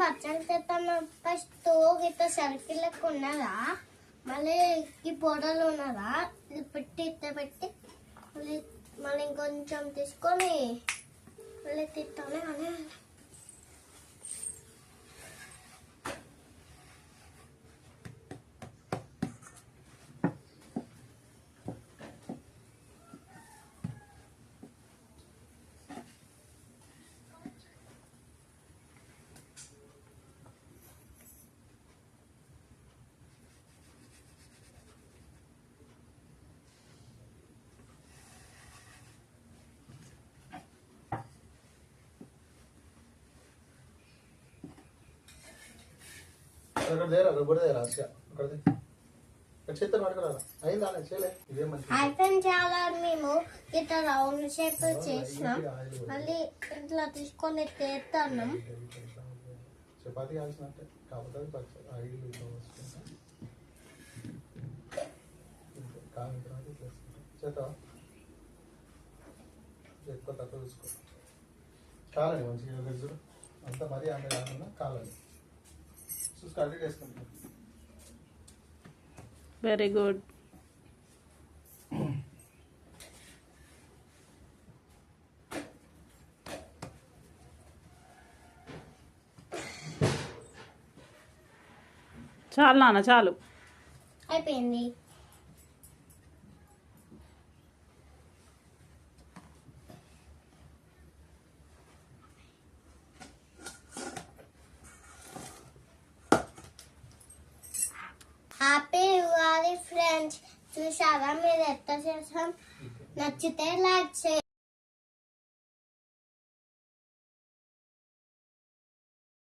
పచ్చడి తెస్తాను. ఫస్ట్ ఇట్లా సర్కిల్ లెక్క ఉన్నదా, మళ్ళీ ఈ పొడలు ఉన్నదా, ఇది పెట్టి ఇట్లా పెట్టి మళ్ళీ ఇంకొంచెం తీసుకొని మళ్ళీ తిట్టాలి అని. చాలా మేము ఇట్లా రౌండ్ షేప్ చేసినాం. మళ్ళీ ఇట్లా తీసుకొని తెస్తున్నాం. చపాతీ కాల్సినట్టే కాకపోతే ఆయిల్ కాలిన తర్వాత ఇట్లా చేస్తావా? ఎక్కువ తక్కువ చూసుకో. కాలండి మంచిగా తెలుసు అంతా మరీ ఆమె కాకుండా కాలండి చూసుకు అడ్డీ వేసుకుంటాం. Very good. చాలు నాన్న, చాలు, అయిపోయింది. Happy Ugadi friends. చూసారా మీరు ఎట్లా చేసాం? నచ్చితే లైక్ చేయండి.